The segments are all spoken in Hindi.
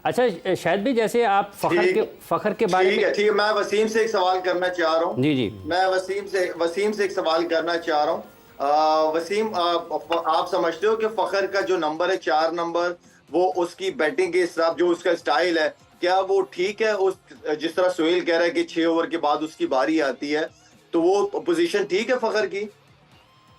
अच्छा शायद भी जैसे आप फखर के बारे में। ठीक है, मैं वसीम से एक सवाल करना चाह रहा हूँ। जी जी। मैं वसीम से एक सवाल करना चाह रहा हूँ। वसीम, आप समझते हो कि फखर का जो नंबर है 4 नंबर, वो उसकी बैटिंग के हिसाब, जो उसका स्टाइल है, क्या वो ठीक है? उस जिस तरह सोहेल कह रहा है कि 6 ओवर के बाद उसकी बारी आती है, तो वो पोजीशन ठीक है फखर की?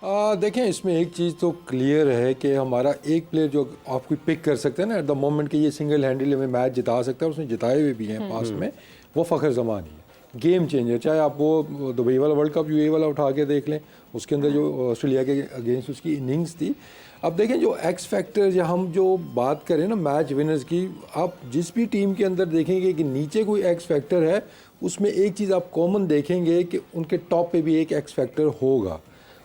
देखें, इसमें एक चीज़ तो क्लियर है कि हमारा एक प्लेयर जो आप कोई पिक कर सकते हैं ना एट द मोमेंट कि ये सिंगल हैंडली में मैच जिता सकता है, उसने जिताए हुए भी हैं पास्ट में, वो फ़खर ज़मान ही है। गेम चेंजर, चाहे आप वो दुबई वाला वर्ल्ड कप यूए वाला उठा के देख लें, उसके अंदर जो ऑस्ट्रेलिया के अगेंस्ट उसकी इनिंग्स थी। अब देखें, जो एक्स फैक्टर, या हम जो बात करें ना मैच विनर्स की, आप जिस भी टीम के अंदर देखेंगे कि नीचे कोई एक्स फैक्टर है, उसमें एक चीज़ आप कॉमन देखेंगे कि उनके टॉप पे भी एक एक्स फैक्टर होगा।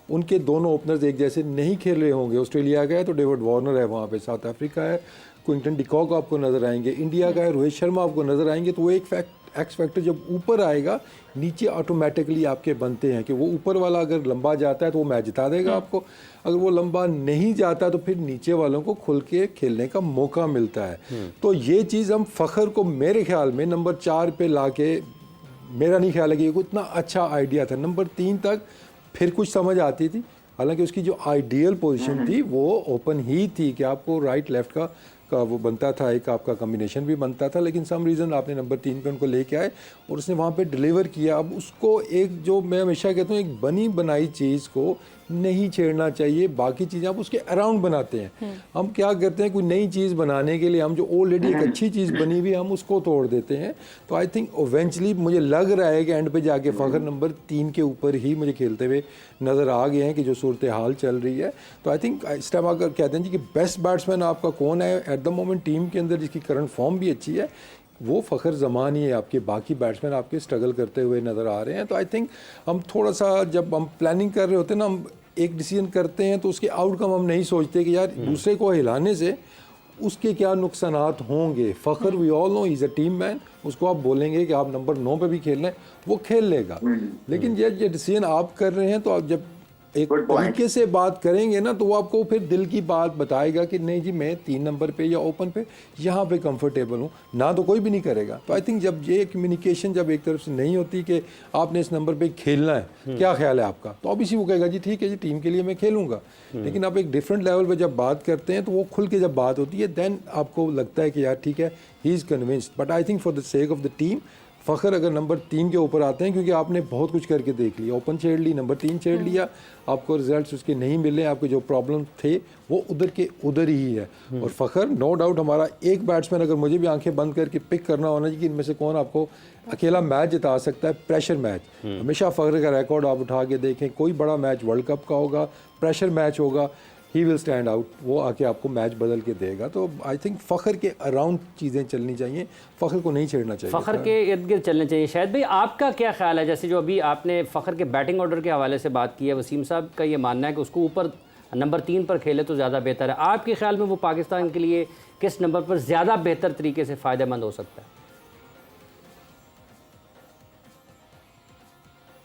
उनके दोनों ओपनर्स एक जैसे नहीं खेल रहे होंगे। ऑस्ट्रेलिया का है तो डेविड वार्नर है वहाँ पे, साउथ अफ्रीका है क्विंटन डिकॉक आपको नज़र आएंगे, इंडिया का है रोहित शर्मा आपको नज़र आएंगे। तो वो एक एक्स फैक्टर जब ऊपर आएगा, नीचे ऑटोमेटिकली आपके बनते हैं कि वो ऊपर वाला अगर लंबा जाता है तो वो मैच जिता देगा आपको, अगर वो लंबा नहीं जाता तो फिर नीचे वालों को खुल के खेलने का मौका मिलता है। तो ये चीज़ हम फ़खर को मेरे ख्याल में नंबर 4 पे ला के, मेरा नहीं ख्याल है कि ये इतना अच्छा आइडिया था। नंबर 3 तक फिर कुछ समझ आती थी, हालांकि उसकी जो आइडियल पोजीशन थी वो ओपन ही थी कि आपको राइट लेफ्ट का वो बनता था, एक आपका कॉम्बिनेशन भी बनता था, लेकिन सम रीज़न आपने नंबर 3 पे उनको लेके आए और उसने वहाँ पे डिलीवर किया। अब उसको एक, जो मैं हमेशा कहता हूँ, एक बनी बनाई चीज़ को नहीं छेड़ना चाहिए, बाकी चीज़ें आप उसके अराउंड बनाते हैं। हम क्या करते हैं, कोई नई चीज़ बनाने के लिए हम जो ऑलरेडी एक अच्छी चीज़ बनी हुई हम उसको तोड़ देते हैं। तो आई थिंक इवेंचुअली मुझे लग रहा है कि एंड पे जाके फ़खर नंबर 3 के ऊपर ही मुझे खेलते हुए नज़र आ गए हैं कि जो सूरत हाल चल रही है। तो आई थिंक इस टाइम अगर कहते हैं जी कि बेस्ट बैट्समैन आपका कौन है एट द मोमेंट टीम के अंदर, जिसकी करंट फॉर्म भी अच्छी है, वो फ़खर ज़मान ही है। आपके बाकी बैट्समैन आपके स्ट्रगल करते हुए नज़र आ रहे हैं। तो आई थिंक हम थोड़ा सा, जब हम प्लानिंग कर रहे होते हैं ना, हम एक डिसीजन करते हैं तो उसके आउटकम हम नहीं सोचते कि यार दूसरे को हिलाने से उसके क्या नुकसानात होंगे। Fakhar, we all know, is a team man. उसको आप बोलेंगे कि आप नंबर 9 पे भी खेलना है, वो खेल लेगा। लेकिन ये डिसीजन आप कर रहे हैं, तो आप जब एक तरीके से बात करेंगे ना, तो वो आपको फिर दिल की बात बताएगा कि नहीं जी, मैं 3 नंबर पे या ओपन पे यहाँ पे कंफर्टेबल हूँ ना, तो कोई भी नहीं करेगा। तो आई थिंक जब ये कम्युनिकेशन जब एक तरफ से नहीं होती कि आपने इस नंबर पे खेलना है, क्या ख्याल है आपका, तो ऑब्वियसली वो कहेगा जी ठीक है जी, टीम के लिए मैं खेलूंगा। लेकिन आप एक डिफरेंट लेवल पर जब बात करते हैं, तो वो खुल के जब बात होती है, देन आपको लगता है कि यार ठीक है, he is convinced. But I think for the sake of the team, Fakhar अगर नंबर 3 के ऊपर आते हैं, क्योंकि आपने बहुत कुछ करके देख लिया, ओपन छेड़ ली, नंबर 3 छेड़ लिया, आपको रिजल्ट्स उसके नहीं मिले, आपके जो प्रॉब्लम थे वो उधर के उधर ही है। और फ़खर, नो डाउट, हमारा एक बैट्समैन अगर मुझे भी आंखें बंद करके पिक करना होना चाहिए कि इनमें से कौन आपको अकेला मैच जिता सकता है, प्रेशर मैच, हमेशा फ़खर का रिकॉर्ड आप उठा के देखें, कोई बड़ा मैच वर्ल्ड कप का होगा, प्रेशर मैच होगा, ही विल स्टैंड आउट, वो आके आपको मैच बदल के देगा। तो आई थिंक फ़खर के अराउंड चीज़ें चलनी चाहिए, फ़खर को नहीं छेड़ना चाहिए, फ़खर के इर्द गिर्द चलने चाहिए। शायद भाई, आपका क्या ख्याल है? जैसे जो अभी आपने फ़खर के बैटिंग ऑर्डर के हवाले से बात की है, वसीम साहब का ये मानना है कि उसको ऊपर नंबर 3 पर खेले तो ज़्यादा बेहतर है। आपके ख्याल में वो पाकिस्तान के लिए किस नंबर पर ज़्यादा बेहतर तरीके से फ़ायदेमंद हो सकता है?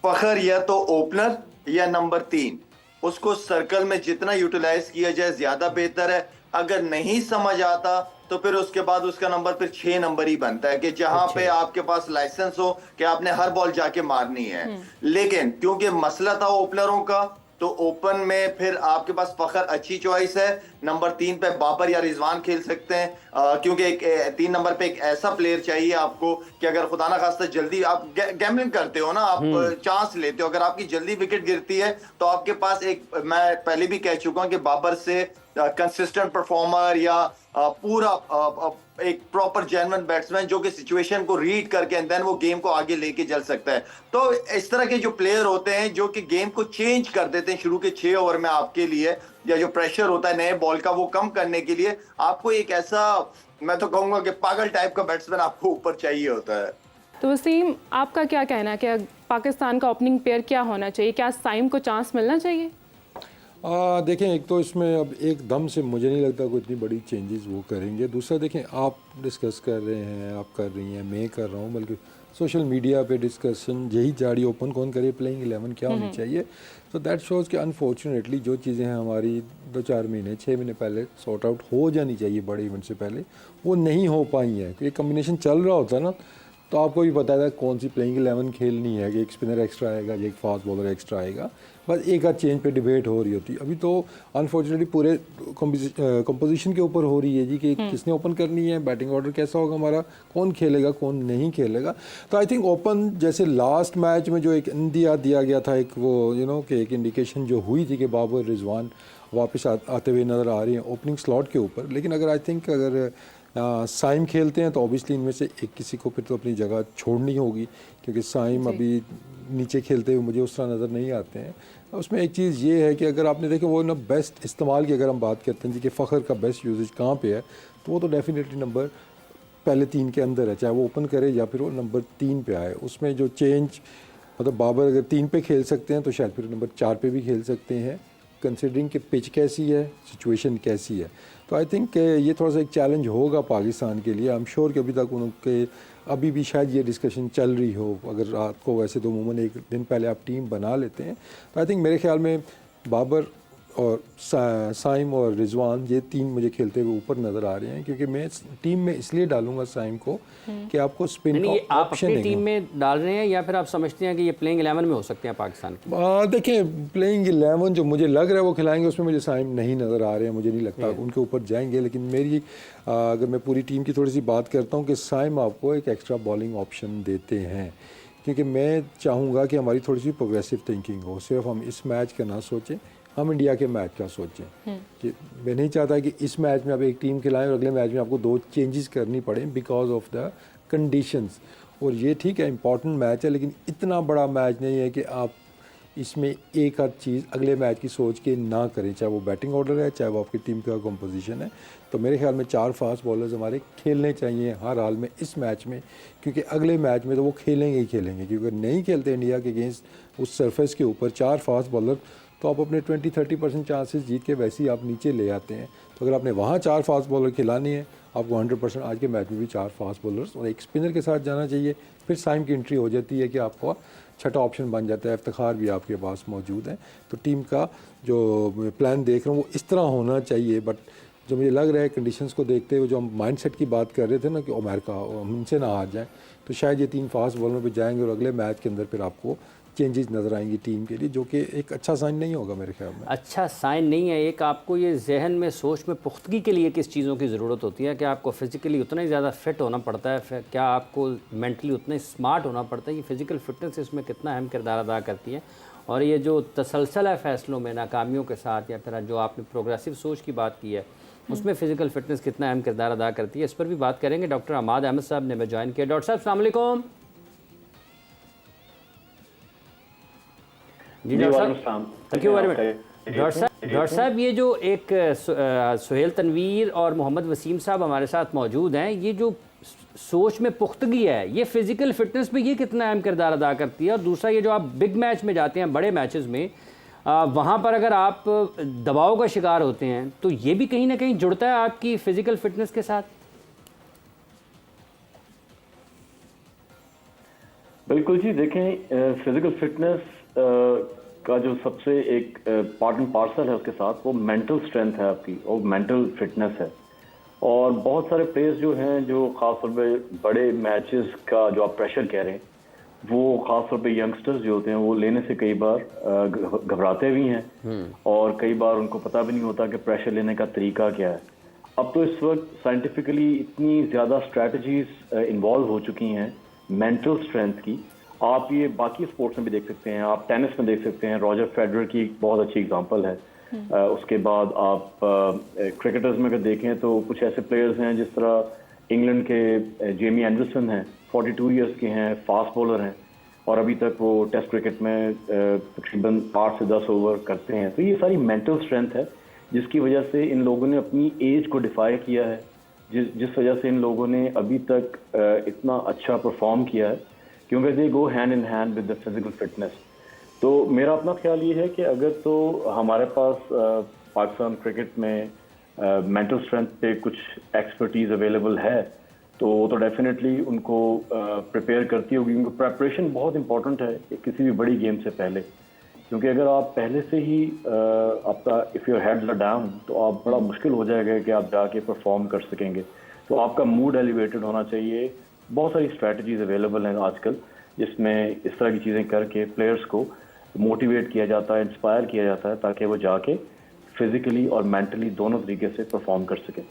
फखर या तो ओपनर या नंबर 3, उसको सर्कल में जितना यूटिलाइज किया जाए ज्यादा बेहतर है। अगर नहीं समझ आता तो फिर उसके बाद उसका नंबर फिर 6 नंबर ही बनता है, कि जहां पे आपके पास लाइसेंस हो कि आपने हर बॉल जाके मारनी है। लेकिन क्योंकि मसला था ओपनरों का, तो ओपन में फिर आपके पास फखर अच्छी चॉइस है। नंबर 3 पे बाबर या रिजवान खेल सकते हैं, क्योंकि 3 नंबर पे एक ऐसा प्लेयर चाहिए आपको कि अगर खुदा ना खास्ता जल्दी आप गैम्बलिंग करते हो ना, आप चांस लेते हो, अगर आपकी जल्दी विकेट गिरती है तो आपके पास एक, मैं पहले भी कह चुका हूं कि बाबर से कंसिस्टेंट परफॉर्मर या पूरा एक प्रॉपर जेन्युइन बैट्समैन जो कि सिचुएशन को रीड करके एंड देन वो गेम को आगे लेके चल सकता है। तो इस तरह के जो प्लेयर होते हैं जो कि गेम को चेंज कर देते हैं शुरू के 6 ओवर में आपके लिए, या जो प्रेशर होता है नए बॉल का वो कम करने के लिए, आपको एक ऐसा, मैं तो कहूंगा कि पागल टाइप का बैट्समैन आपको ऊपर चाहिए होता है। तो वसीम, आपका क्या कहना है कि पाकिस्तान का ओपनिंग पेयर क्या होना चाहिए? क्या साइम को चांस मिलना चाहिए? देखें, एक तो इसमें अब एकदम से मुझे नहीं लगता कोई इतनी बड़ी चेंजेस वो करेंगे। दूसरा देखें, आप डिस्कस कर रहे हैं, आप कर रही हैं, मैं कर रहा हूँ, बल्कि सोशल मीडिया पे डिस्कशन यही जारी ओपन कौन करे, प्लेइंग 11 क्या होनी चाहिए। तो दैट शोज़ कि अनफॉर्चुनेटली जो चीज़ें हैं हमारी 2-4 महीने 6 महीने पहले सॉर्ट आउट हो जानी चाहिए बड़े इवेंट से पहले, वो नहीं हो पाई हैं। ये कम्बिनेशन चल रहा होता ना तो आपको भी पता है कौन सी प्लेइंग 11 खेलनी है, कि एक स्पिनर एक्स्ट्रा आएगा या एक फास्ट बॉलर एक्स्ट्रा आएगा, बस एक आध चेंज पे डिबेट हो रही होती है। अभी तो अनफॉर्चुनेटली पूरे कंपोजिशन के ऊपर हो रही है जी, कि किसने ओपन करनी है, बैटिंग ऑर्डर कैसा होगा हमारा, कौन खेलेगा कौन नहीं खेलेगा। तो आई थिंक ओपन जैसे लास्ट मैच में जो एक इंडिया दिया गया था, एक वो कि एक इंडिकेशन जो हुई थी कि बाबर रिजवान वापस आते हुए नज़र आ रही हैं ओपनिंग स्लॉट के ऊपर। लेकिन अगर आई थिंक अगर साइम खेलते हैं तो ऑब्वियसली इनमें से एक किसी को फिर तो अपनी जगह छोड़नी होगी, क्योंकि साइम अभी नीचे खेलते हुए मुझे उस तरह नज़र नहीं आते हैं। उसमें एक चीज़ ये है कि अगर आपने देखा वो ना बेस्ट इस्तेमाल की अगर हम बात करते हैं जी कि फ़खर का बेस्ट यूजेज कहाँ पे है, तो वो तो डेफिनेटली नंबर पहले 3 के अंदर है, चाहे वो ओपन करे या फिर वो नंबर 3 पे आए। उसमें जो चेंज मतलब बाबर अगर 3 पे खेल सकते हैं तो शायद फिर नंबर 4 पे भी खेल सकते हैं, कंसिडरिंग कि पिच कैसी है, सिचुएशन कैसी है। तो आई थिंक ये थोड़ा सा एक चैलेंज होगा पाकिस्तान के लिए। आई एम श्योर कि अभी तक उनके अभी भी शायद ये डिस्कशन चल रही हो। अगर रात को वैसे तो अमूमन एक दिन पहले आप टीम बना लेते हैं, तो आई थिंक मेरे ख्याल में बाबर और साइम और रिजवान ये 3 मुझे खेलते हुए ऊपर नज़र आ रहे हैं, क्योंकि मैं टीम में इसलिए डालूंगा साइम को कि आपको स्पिन नहीं, का आप ऑप्शन अपनी टीम में डाल रहे हैं या फिर आप समझते हैं कि ये प्लेइंग 11 में हो सकते हैं पाकिस्तान की? देखें, प्लेइंग 11 जो मुझे लग रहा है वो खिलाएंगे, उसमें मुझे साइम नहीं नज़र आ रहे हैं, मुझे नहीं लगता उनके ऊपर जाएंगे। लेकिन मेरी अगर मैं पूरी टीम की थोड़ी सी बात करता हूँ कि साइम आपको एक एक्स्ट्रा बॉलिंग ऑप्शन देते हैं, क्योंकि मैं चाहूँगा कि हमारी थोड़ी सी प्रोग्रेसिव थिंकिंग हो। सिर्फ हम इस मैच का ना सोचें, हम इंडिया के मैच का सोचें कि मैं नहीं चाहता कि इस मैच में आप एक टीम खिलाएं और अगले मैच में आपको 2 चेंजेस करनी पड़े बिकॉज ऑफ द कंडीशंस। और ये ठीक है, इंपॉर्टेंट मैच है, लेकिन इतना बड़ा मैच नहीं है कि आप इसमें एक आध चीज़ अगले मैच की सोच के ना करें, चाहे वो बैटिंग ऑर्डर है, चाहे वो आपकी टीम का कंपोजिशन है। तो मेरे ख्याल में 4 फास्ट बॉलर्स हमारे खेलने चाहिए हर हाल में इस मैच में, क्योंकि अगले मैच में तो वो खेलेंगे ही खेलेंगे। क्योंकि नहीं खेलते इंडिया के अगेंस्ट उस सरफेस के ऊपर 4 फास्ट बॉलर, तो आप अपने 20-30% चांसेस जीत के वैसे ही आप नीचे ले आते हैं। तो अगर आपने वहाँ 4 फास्ट बॉलर खिलानी है, आपको 100% आज के मैच में भी 4 फास्ट बॉलर्स और एक स्पिनर के साथ जाना चाहिए। फिर साइम की एंट्री हो जाती है कि आपका छठा ऑप्शन बन जाता है, इफ्तिखार भी आपके पास मौजूद है। तो टीम का जो प्लान देख रहा हूँ वो इस तरह होना चाहिए। बट जो मुझे लग रहा है कंडीशंस को देखते हुए, जो हम माइंडसेट की बात कर रहे थे ना कि अमेरिका हम इनसे ना हार जाएँ, तो शायद ये 3 फास्ट बॉलरों पे जाएंगे और अगले मैच के अंदर फिर आपको चेंजेस नज़र आएंगी टीम के लिए, जो कि एक अच्छा साइन नहीं होगा मेरे ख्याल में। अच्छा साइन नहीं है। एक आपको ये जहन में सोच में पुख्तगी के लिए किस चीज़ों की ज़रूरत होती है? क्या आपको फ़िज़िकली उतना ही ज़्यादा फिट होना पड़ता है? फिर क्या आपको मेंटली उतना ही स्मार्ट होना पड़ता है? ये फ़िज़िकल फिटनेस इसमें कितना अहम किरदार अदा करती है? और ये जो तसलसल है फ़ैसलों में नाकामियों के साथ, या फिर जो आपने प्रोग्रेसिव सोच की बात की है, उसमें फ़िज़िकल फिटनेस कितना अहम किरदार अदा करती है, इस पर भी बात करेंगे। डॉक्टर अमाद अहमद साहब ने हमें ज्वाइन किया। डॉक्टर साहब अस्सलाम वालेकुम। जी डॉक्टर साहब, thank you very much. Doctor साहब, ये जो एक सुहेल तनवीर और मोहम्मद वसीम साहब हमारे साथ मौजूद हैं, ये जो सोच में पुख्तगी है, ये फ़िज़िकल फिटनेस पे ये कितना अहम किरदार अदा करती है? और दूसरा, ये जो आप बिग मैच में जाते हैं, बड़े मैचेस में, वहाँ पर अगर आप दबाव का शिकार होते हैं तो ये भी कहीं ना कहीं जुड़ता है आपकी फ़िज़िकल फिटनेस के साथ? बिल्कुल जी, देखें फिजिकल फिटनेस का जो सबसे एक पार्ट एंड पार्सल है उसके साथ वो मेंटल स्ट्रेंथ है आपकी, और मेंटल फिटनेस है। और बहुत सारे प्लेयर्स जो हैं जो ख़ासतौर पे बड़े मैचेस का जो आप प्रेशर कह रहे हैं, वो ख़ासतौर पे यंगस्टर्स जो होते हैं वो लेने से कई बार घबराते भी हैं और कई बार उनको पता भी नहीं होता कि प्रेशर लेने का तरीका क्या है। अब तो इस वक्त साइंटिफिकली इतनी ज़्यादा स्ट्रैटेजीज इन्वॉल्व हो चुकी हैं मेंटल स्ट्रेंथ की। आप ये बाकी स्पोर्ट्स में भी देख सकते हैं, आप टेनिस में देख सकते हैं, रॉजर फेडरर की बहुत अच्छी एग्जांपल है। उसके बाद आप क्रिकेटर्स में अगर देखें तो कुछ ऐसे प्लेयर्स हैं जिस तरह इंग्लैंड के जेमी एंडरसन हैं, 42 इयर्स के हैं, फास्ट बॉलर हैं और अभी तक वो टेस्ट क्रिकेट में तकरीबन 8 से 10 ओवर करते हैं। तो ये सारी मेंटल स्ट्रेंथ है जिसकी वजह से इन लोगों ने अपनी एज को डिफाई किया है, जिस वजह से इन लोगों ने अभी तक इतना अच्छा परफॉर्म किया है, क्योंकि they go hand in hand with the physical fitness. तो मेरा अपना ख्याल ये है कि अगर तो हमारे पास पाकिस्तान क्रिकेट में मेंटल स्ट्रेंथ पे कुछ एक्सपर्टीज अवेलेबल है तो वो तो डेफिनेटली उनको प्रिपेयर करती होगी, क्योंकि प्रेपरेशन बहुत इंपॉर्टेंट है किसी भी बड़ी गेम से पहले। क्योंकि अगर आप पहले से ही आपका if your heads are down तो आप बड़ा मुश्किल हो जाएगा कि आप जाके परफॉर्म कर सकेंगे। तो आपका मूड एलिवेटेड होना चाहिए। बहुत सारी स्ट्रैटेजीज अवेलेबल हैं आजकल जिसमें इस तरह की चीज़ें करके प्लेयर्स को मोटिवेट किया जाता है, इंस्पायर किया जाता है ताकि वो जाके फिजिकली और मेंटली दोनों तरीके से परफॉर्म कर सकें।